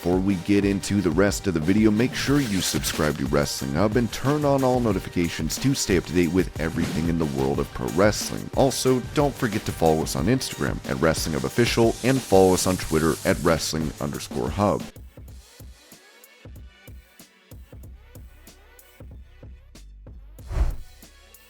Before we get into the rest of the video, make sure you subscribe to Wrestling Hub and turn on all notifications to stay up to date with everything in the world of pro wrestling. Also, don't forget to follow us on Instagram at Wrestling Hub Official and follow us on Twitter at Wrestling_Hub.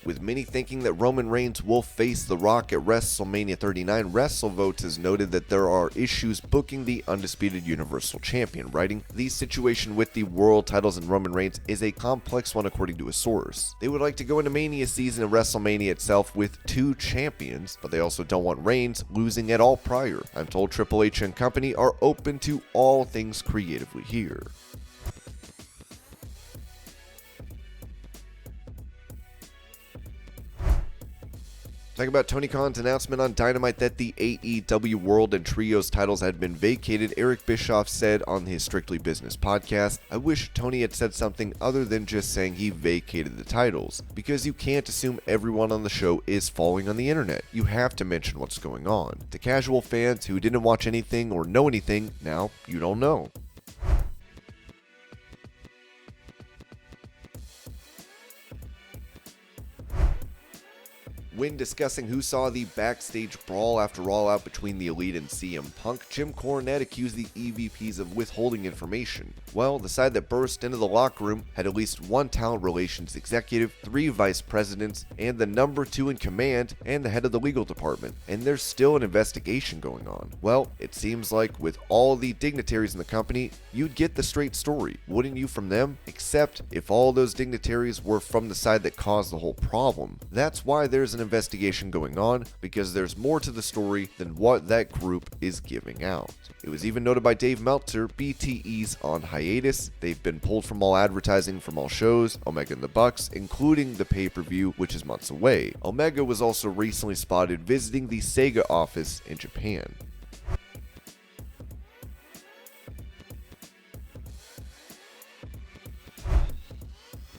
With many thinking that Roman Reigns will face The Rock at WrestleMania 39, WrestleVotes has noted that there are issues booking the undisputed Universal Champion, writing, "The situation with the world titles and Roman Reigns is a complex one according to a source. They would like to go into Mania season and WrestleMania itself with two champions, but they also don't want Reigns losing at all prior. I'm told Triple H and company are open to all things creatively here." Talking about Tony Khan's announcement on Dynamite that the AEW World and Trios titles had been vacated, Eric Bischoff said on his Strictly Business podcast, "I wish Tony had said something other than just saying he vacated the titles, because you can't assume everyone on the show is following on the internet. You have to mention what's going on. To casual fans who didn't watch anything or know anything, now you don't know." When discussing who saw the backstage brawl after All Out between the Elite and CM Punk, Jim Cornette accused the EVPs of withholding information. Well, the side that burst into the locker room had at least one talent relations executive, 3 vice presidents, and the number 2 in command, and the head of the legal department. And there's still an investigation going on. Well, it seems like with all the dignitaries in the company, you'd get the straight story, wouldn't you, from them? Except if all those dignitaries were from the side that caused the whole problem. That's why there's an investigation going on, because there's more to the story than what that group is giving out. It was even noted by Dave Meltzer, BTE's on hiatus. They've been pulled from all advertising from all shows, Omega and the Bucks, including the pay-per-view, which is months away. Omega was also recently spotted visiting the Sega office in Japan.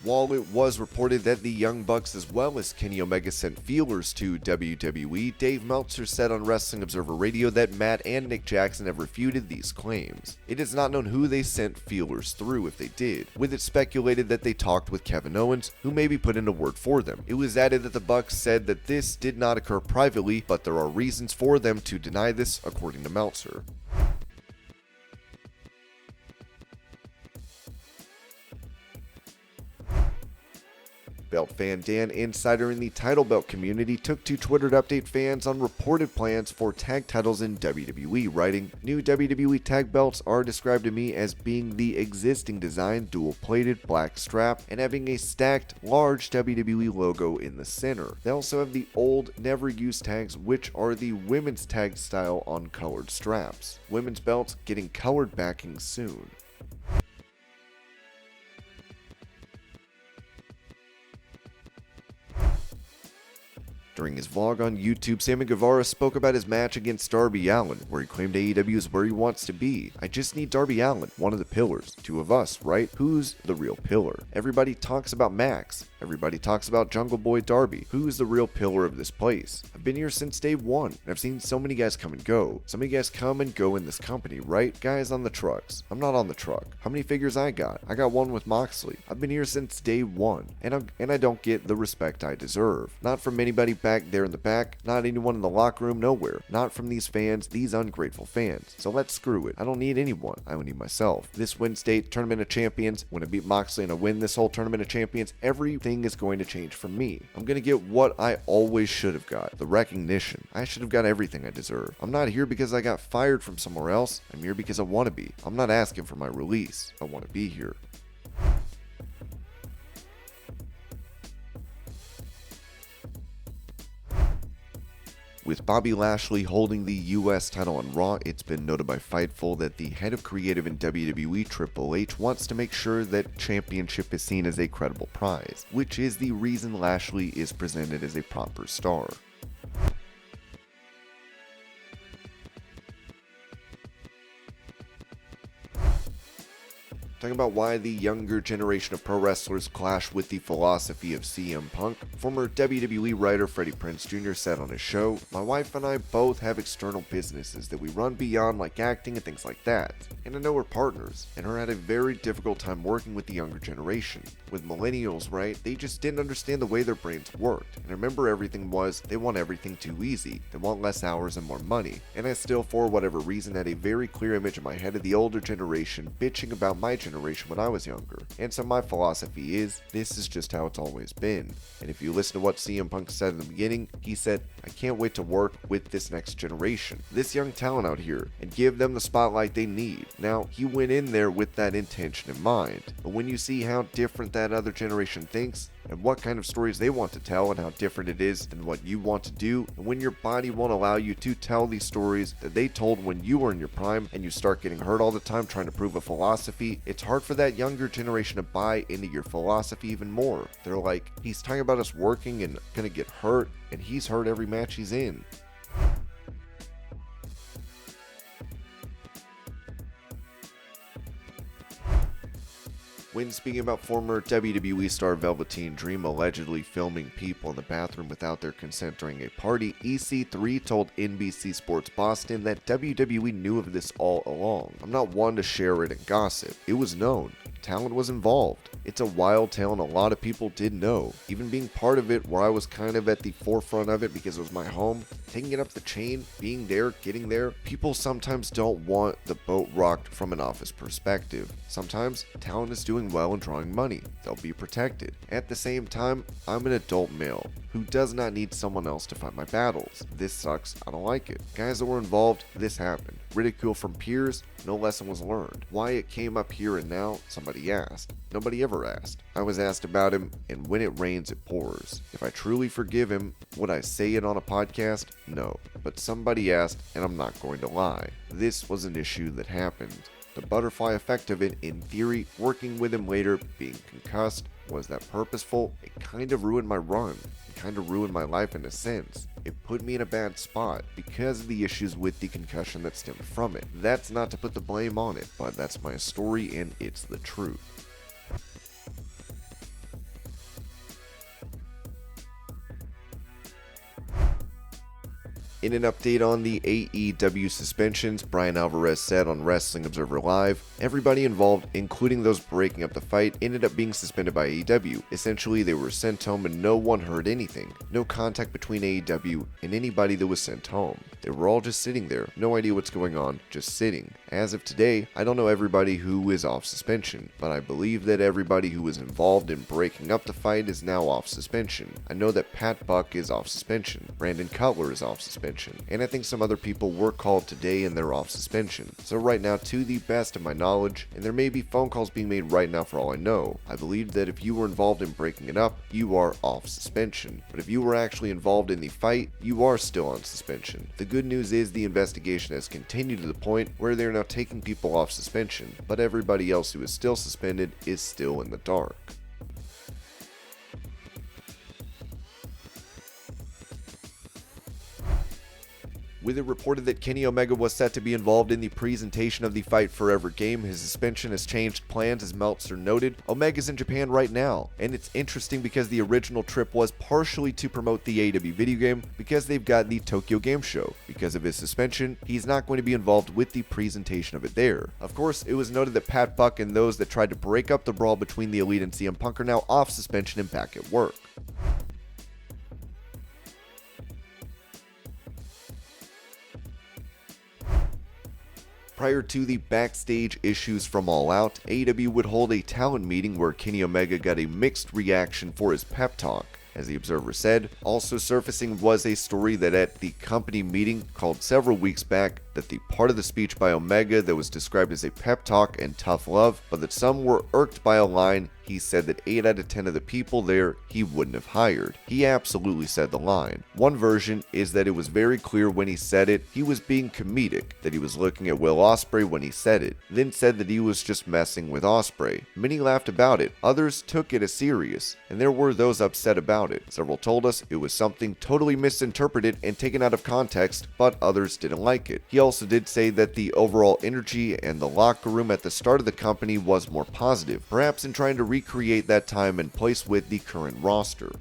While it was reported that the Young Bucks as well as Kenny Omega sent feelers to WWE, Dave Meltzer said on Wrestling Observer Radio that Matt and Nick Jackson have refuted these claims. It is not known who they sent feelers through if they did, with it speculated that they talked with Kevin Owens, who maybe put in a word for them. It was added that the Bucks said that this did not occur privately, but there are reasons for them to deny this, according to Meltzer. Belt fan Dan Insider in the title belt community took to Twitter to update fans on reported plans for tag titles in WWE, writing, "New WWE tag belts are described to me as being the existing design, dual-plated black strap, and having a stacked, large WWE logo in the center. They also have the old, never-used tags, which are the women's tag style on colored straps. Women's belts getting colored backing soon." During his vlog on YouTube, Sammy Guevara spoke about his match against Darby Allin, where he claimed AEW is where he wants to be. "I just need Darby Allin, one of the pillars. 2 of us, right? Who's the real pillar? Everybody talks about Max. Everybody talks about Jungle Boy Darby. Who's the real pillar of this place? I've been here since day one, and I've seen so many guys come and go. So many guys come and go in this company, right? Guys on the trucks. I'm not on the truck. How many figures I got? I got one with Moxley. I've been here since day one, and I don't get the respect I deserve. Not from anybody back there in the back, not anyone in the locker room, nowhere. Not from these fans, these ungrateful fans. So let's screw it. I don't need anyone. I only need myself. This Wednesday, Tournament of Champions, when I beat Moxley and I win this whole Tournament of Champions, everything is going to change for me. I'm going to get what I always should have got, the recognition. I should have got everything I deserve. I'm not here because I got fired from somewhere else. I'm here because I want to be. I'm not asking for my release. I want to be here." With Bobby Lashley holding the US title on Raw, it's been noted by Fightful that the head of creative in WWE, Triple H, wants to make sure that championship is seen as a credible prize, which is the reason Lashley is presented as a proper star. Talking talking about why the younger generation of pro wrestlers clash with the philosophy of CM Punk. Former WWE writer Freddie Prinze Jr. said on his show, "My wife and I both have external businesses that we run beyond, like acting and things like that. And I know we're partners, and her had a very difficult time working with the younger generation. With millennials, right, they just didn't understand the way their brains worked. And I remember everything was, they want everything too easy. They want less hours and more money. And I still, for whatever reason, had a very clear image in my head of the older generation bitching about my generation when I was younger. And so my philosophy is, this is just how it's always been." And if you listen to what CM Punk said in the beginning, he said, "I can't wait to work with this next generation, this young talent out here, and give them the spotlight they need." Now, he went in there with that intention in mind, but when you see how different that other generation thinks, and what kind of stories they want to tell and how different it is than what you want to do, and when your body won't allow you to tell these stories that they told when you were in your prime, and you start getting hurt all the time trying to prove a philosophy, it's hard for that younger generation to buy into your philosophy even more. They're like, he's talking about us working and gonna get hurt, and he's hurt every match he's in. When speaking about former WWE star Velveteen Dream allegedly filming people in the bathroom without their consent during a party, EC3 told NBC Sports Boston that WWE knew of this all along. "I'm not one to share it and gossip. It was known. Talent was involved. It's a wild tale and a lot of people did know. Even being part of it where I was kind of at the forefront of it because it was my home, taking it up the chain, being there, getting there, people sometimes don't want the boat rocked from an office perspective. Sometimes talent is doing well and drawing money. They'll be protected. At the same time, I'm an adult male who does not need someone else to fight my battles. This sucks. I don't like it. Guys that were involved, this happened. Ridicule from peers, no lesson was learned. Why it came up here and now, somebody asked. Nobody ever asked. I was asked about him, and when it rains, it pours. If I truly forgive him, would I say it on a podcast? No. But somebody asked, and I'm not going to lie. This was an issue that happened. The butterfly effect of it, in theory, working with him later, being concussed, was that purposeful? It kind of ruined my run. It kind of ruined my life in a sense. It put me in a bad spot because of the issues with the concussion that stemmed from it. That's not to put the blame on it, but that's my story and it's the truth. In an update on the AEW suspensions, Bryan Alvarez said on Wrestling Observer Live, "Everybody involved, including those breaking up the fight, ended up being suspended by AEW. Essentially, they were sent home and no one heard anything. No contact between AEW and anybody that was sent home. They were all just sitting there, no idea what's going on, just sitting. As of today, I don't know everybody who is off suspension, but I believe that everybody who was involved in breaking up the fight is now off suspension. I know that Pat Buck is off suspension, Brandon Cutler is off suspension, and I think some other people were called today and they're off suspension. So right now, to the best of my knowledge, and there may be phone calls being made right now for all I know, I believe that if you were involved in breaking it up, you are off suspension. But if you were actually involved in the fight, you are still on suspension. The good news is the investigation has continued to the point where they're now taking people off suspension, but everybody else who is still suspended is still in the dark." With it reported that Kenny Omega was set to be involved in the presentation of the Fight Forever game, his suspension has changed plans, as Meltzer noted. Omega's in Japan right now, and it's interesting because the original trip was partially to promote the AEW video game because they've got the Tokyo Game Show. Because of his suspension, he's not going to be involved with the presentation of it there. Of course, it was noted that Pat Buck and those that tried to break up the brawl between the Elite and CM Punk are now off suspension and back at work. Prior to the backstage issues from All Out, AEW would hold a talent meeting where Kenny Omega got a mixed reaction for his pep talk. As the Observer said, also surfacing was a story that at the company meeting called several weeks back, that the part of the speech by Omega that was described as a pep talk and tough love, but that some were irked by a line he said that 8 out of 10 of the people there he wouldn't have hired. He absolutely said the line. One version is that it was very clear when he said it, he was being comedic, that he was looking at Will Ospreay when he said it, then said that he was just messing with Ospreay. Many laughed about it, others took it as serious, and there were those upset about it. Several told us it was something totally misinterpreted and taken out of context, but others didn't like it. He also did say that the overall energy and the locker room at the start of the company was more positive, perhaps in trying to recreate that time and place with the current roster.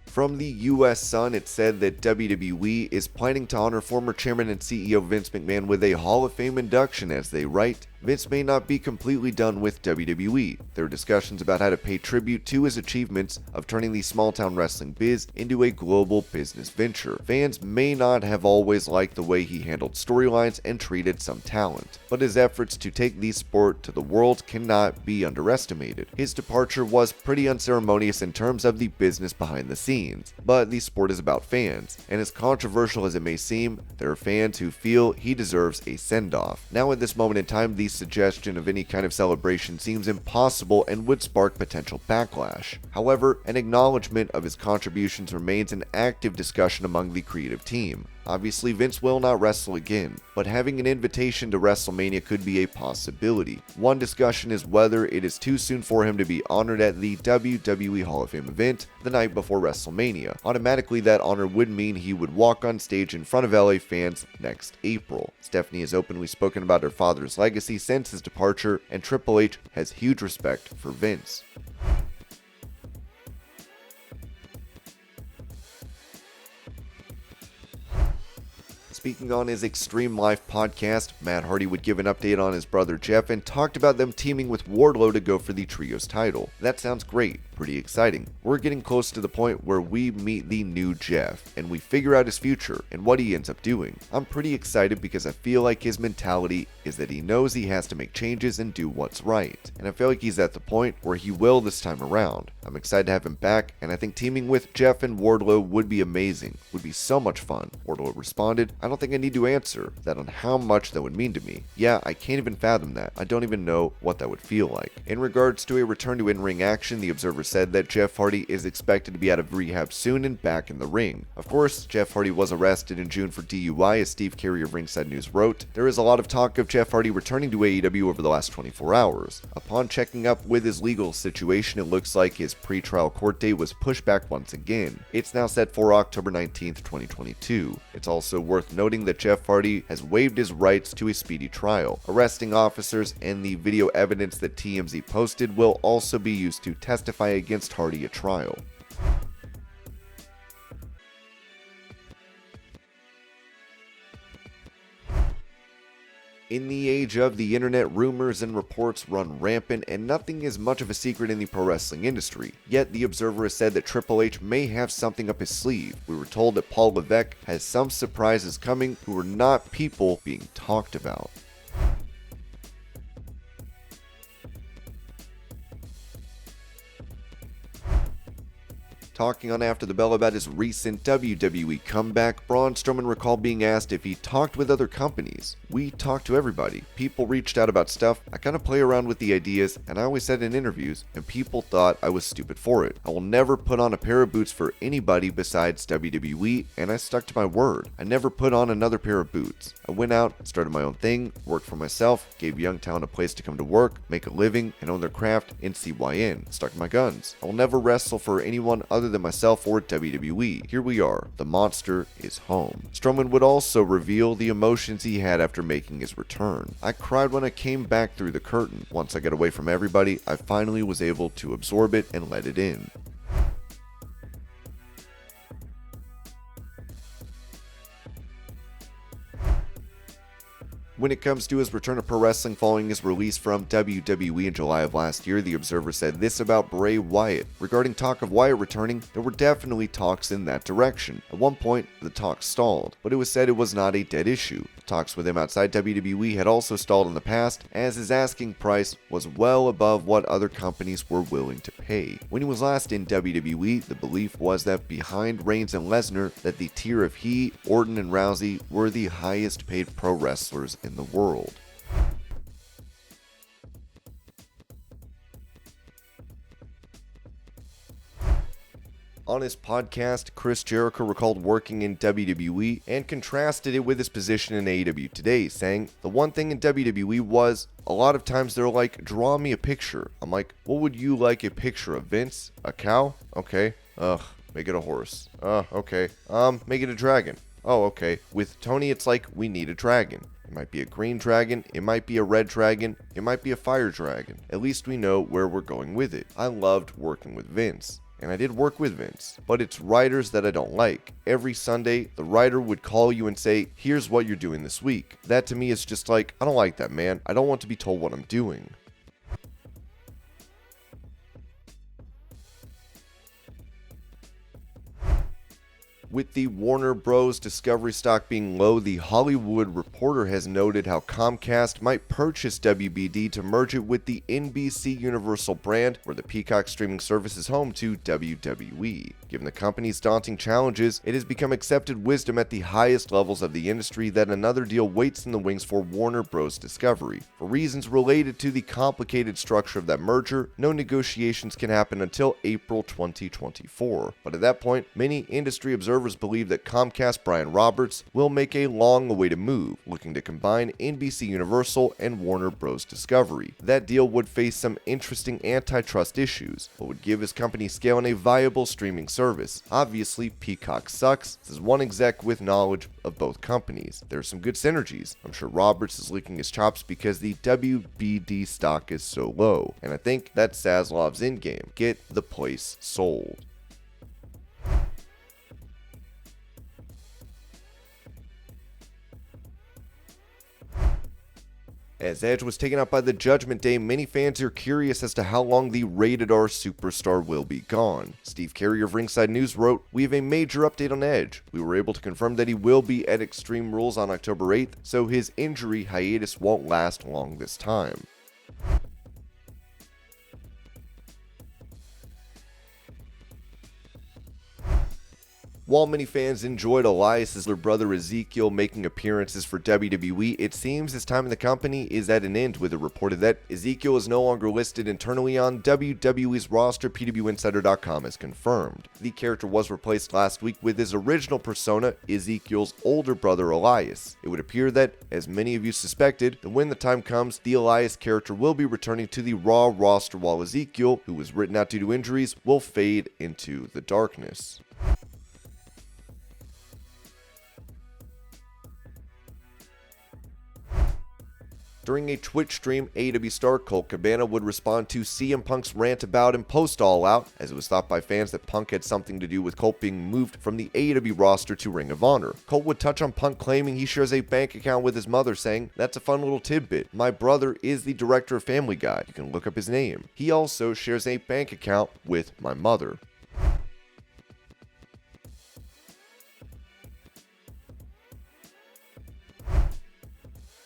From the US Sun, it said that WWE is planning to honor former chairman and CEO Vince McMahon with a Hall of Fame induction. As they write, Vince may not be completely done with WWE. There are discussions about how to pay tribute to his achievements of turning the small-town wrestling biz into a global business venture. Fans may not have always liked the way he handled storylines and treated some talent, but his efforts to take the sport to the world cannot be underestimated. His departure was pretty unceremonious in terms of the business behind the scenes, but the sport is about fans, and as controversial as it may seem, there are fans who feel he deserves a send-off. Now at this moment in time, the suggestion of any kind of celebration seems impossible and would spark potential backlash. However, an acknowledgement of his contributions remains an active discussion among the creative team. Obviously, Vince will not wrestle again, but having an invitation to WrestleMania could be a possibility. One discussion is whether it is too soon for him to be honored at the WWE Hall of Fame event the night before WrestleMania. Automatically, that honor would mean he would walk on stage in front of LA fans next April. Stephanie has openly spoken about her father's legacy since his departure, and Triple H has huge respect for Vince. Speaking on his Extreme Life podcast, Matt Hardy would give an update on his brother Jeff and talked about them teaming with Wardlow to go for the Trios title. That sounds great, pretty exciting. We're getting close to the point where we meet the new Jeff, and we figure out his future and what he ends up doing. I'm pretty excited because I feel like his mentality is that he knows he has to make changes and do what's right, and I feel like he's at the point where he will this time around. I'm excited to have him back, and I think teaming with Jeff and Wardlow would be amazing, would be so much fun. Wardlow responded, "I don't think I need to answer that on how much that would mean to me. Yeah, I can't even fathom that. I don't even know what that would feel like." In regards to a return to in-ring action, the Observer said that Jeff Hardy is expected to be out of rehab soon and back in the ring. Of course, Jeff Hardy was arrested in June for DUI, as Steve Carey of Ringside News wrote. There is a lot of talk of Jeff Hardy returning to AEW over the last 24 hours. Upon checking up with his legal situation, it looks like his pre-trial court date was pushed back once again. It's now set for October 19th, 2022. It's also worth noting that Jeff Hardy has waived his rights to a speedy trial. Arresting officers and the video evidence that TMZ posted will also be used to testify against Hardy at trial. In the age of the internet, rumors and reports run rampant, and nothing is much of a secret in the pro wrestling industry. Yet, the Observer has said that Triple H may have something up his sleeve. We were told that Paul Levesque has some surprises coming who are not people being talked about. Talking on After the Bell about his recent WWE comeback, Braun Strowman recalled being asked if he talked with other companies. "We talked to everybody. People reached out about stuff. I kind of play around with the ideas, and I always said in interviews, and people thought I was stupid for it. I will never put on a pair of boots for anybody besides WWE, and I stuck to my word. I never put on another pair of boots. I went out, started my own thing, worked for myself, gave young talent a place to come to work, make a living, and own their craft in CYN. Stuck to my guns. I will never wrestle for anyone other than myself or WWE. Here we are. The monster is home." Strowman would also reveal the emotions he had after making his return. "I cried when I came back through the curtain. Once I got away from everybody, I finally was able to absorb it and let it in." When it comes to his return to pro wrestling following his release from WWE in July of last year, the Observer said this about Bray Wyatt. Regarding talk of Wyatt returning, there were definitely talks in that direction. At one point, the talks stalled, but it was said it was not a dead issue. Talks with him outside WWE had also stalled in the past, as his asking price was well above what other companies were willing to pay. When he was last in WWE, the belief was that behind Reigns and Lesnar, that the tier of he, Orton, and Rousey were the highest paid pro wrestlers in the world. On his podcast, Chris Jericho recalled working in WWE and contrasted it with his position in AEW today, saying, "The one thing in WWE was, a lot of times they're like, draw me a picture. I'm like, what would you like a picture of, Vince? A cow? Okay. Make it a horse. Okay. Make it a dragon. Oh, okay. With Tony, it's like, we need a dragon. It might be a green dragon, it might be a red dragon, it might be a fire dragon. At least we know where we're going with it." I loved working with Vince. And I did work with Vince, but it's writers that I don't like. Every Sunday, the writer would call you and say, "Here's what you're doing this week." That to me is just like, I don't like that, man. I don't want to be told what I'm doing. With the Warner Bros. Discovery stock being low, The Hollywood Reporter has noted how Comcast might purchase WBD to merge it with the NBC Universal brand, where the Peacock streaming service is home to WWE. Given the company's daunting challenges, it has become accepted wisdom at the highest levels of the industry that another deal waits in the wings for Warner Bros. Discovery. For reasons related to the complicated structure of that merger, no negotiations can happen until April 2024. But at that point, many industry observers believe that Comcast Brian Roberts will make a long-awaited move, looking to combine NBC Universal and Warner Bros. Discovery. That deal would face some interesting antitrust issues, but would give his company scale and a viable streaming service. Obviously, Peacock sucks, says one exec with knowledge of both companies. There are some good synergies. I'm sure Roberts is licking his chops because the WBD stock is so low, and I think that's Zaslav's endgame: get the place sold. As Edge was taken out by the Judgment Day, many fans are curious as to how long the rated R superstar will be gone. Steve Carey of Ringside News wrote, "We have a major update on Edge. We were able to confirm that he will be at Extreme Rules on October 8th, so his injury hiatus won't last long this time." While many fans enjoyed Elias's little brother Ezekiel making appearances for WWE, it seems his time in the company is at an end, with it reported that Ezekiel is no longer listed internally on WWE's roster. PWInsider.com has confirmed. The character was replaced last week with his original persona, Ezekiel's older brother Elias. It would appear that, as many of you suspected, that when the time comes, the Elias character will be returning to the Raw roster, while Ezekiel, who was written out due to injuries, will fade into the darkness. During a Twitch stream, AEW star Colt Cabana would respond to CM Punk's rant about him post All Out, as it was thought by fans that Punk had something to do with Colt being moved from the AEW roster to Ring of Honor. Colt would touch on Punk claiming he shares a bank account with his mother, saying, "That's a fun little tidbit. My brother is the director of Family Guy. You can look up his name. He also shares a bank account with my mother."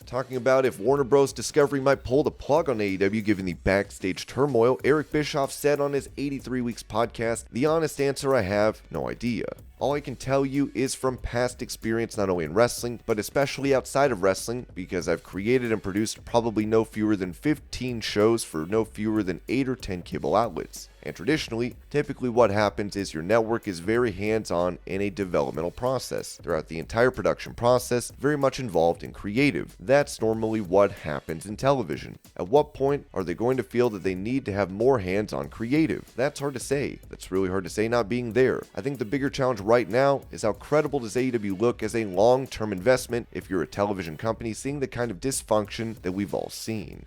Talking about if Warner Bros. Discovery might pull the plug on AEW given the backstage turmoil, Eric Bischoff said on his 83 Weeks podcast, "The honest answer, I have no idea. All I can tell you is from past experience, not only in wrestling, but especially outside of wrestling, because I've created and produced probably no fewer than 15 shows for no fewer than 8 or 10 cable outlets. And traditionally, typically what happens is your network is very hands-on in a developmental process. Throughout the entire production process, very much involved in creative. That's normally what happens in television. At what point are they going to feel that they need to have more hands-on creative? That's hard to say. That's really hard to say not being there. I think the bigger challenge right now is how credible does AEW look as a long-term investment if you're a television company seeing the kind of dysfunction that we've all seen."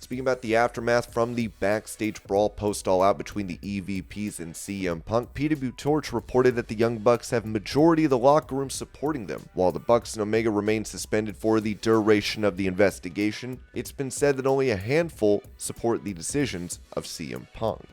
Speaking about the aftermath from the backstage brawl post All Out between the EVPs and CM Punk, PW Torch reported that the Young Bucks have majority of the locker room supporting them. While the Bucks and Omega remain suspended for the duration of the investigation, it's been said that only a handful support the decisions of CM Punk.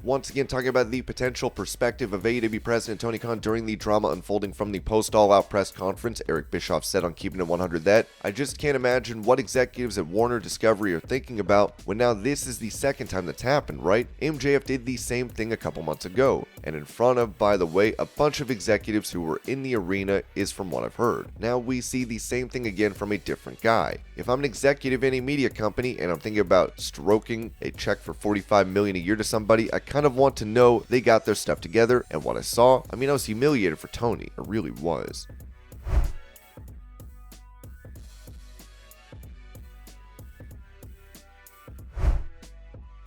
Once again, talking about the potential perspective of AEW President Tony Khan during the drama unfolding from the post-All-Out press conference, Eric Bischoff said on Keeping It 100 that, "I just can't imagine what executives at Warner Discovery are thinking about when now this is the second time that's happened, right? MJF did the same thing a couple months ago, and in front of, by the way, a bunch of executives who were in the arena is from what I've heard. Now we see the same thing again from a different guy. If I'm an executive in a media company and I'm thinking about stroking a check for $45 million a year to somebody, I kind of want to know they got their stuff together, and what I saw, I was humiliated for Tony. I really was."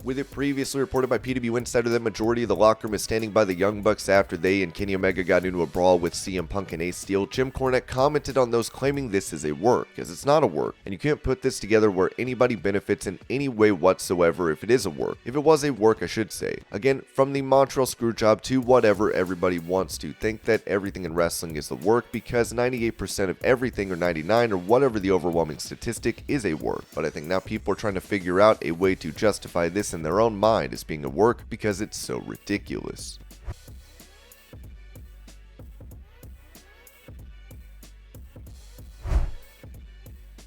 With it previously reported by PW Insider that majority of the locker room is standing by the Young Bucks after they and Kenny Omega got into a brawl with CM Punk and Ace Steel, Jim Cornette commented on those claiming this is a work, because it's not a work, and you can't put this together where anybody benefits in any way whatsoever if it is a work. If it was a work, I should say. Again, from the Montreal Screwjob to whatever everybody wants to think that everything in wrestling is the work, because 98% of everything, or 99, or whatever the overwhelming statistic, is a work. But I think now people are trying to figure out a way to justify this in their own mind as being a work because it's so ridiculous.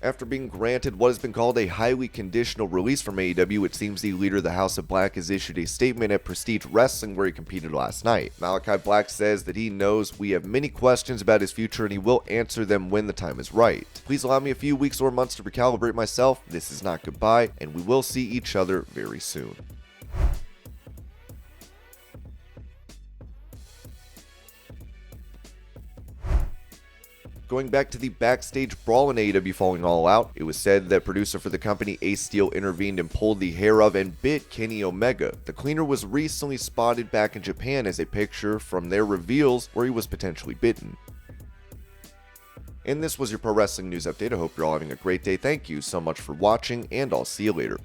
After being granted what has been called a highly conditional release from AEW, it seems the leader of the House of Black has issued a statement at Prestige Wrestling where he competed last night. Malachi Black says that he knows we have many questions about his future and he will answer them when the time is right. "Please allow me a few weeks or months to recalibrate myself. This is not goodbye, and we will see each other very soon." Going back to the backstage brawl in AEW following All Out, it was said that producer for the company Ace Steel intervened and pulled the hair of and bit Kenny Omega. The cleaner was recently spotted back in Japan as a picture from there reveals where he was potentially bitten. And this was your Pro Wrestling News Update. I hope you're all having a great day. Thank you so much for watching, and I'll see you later.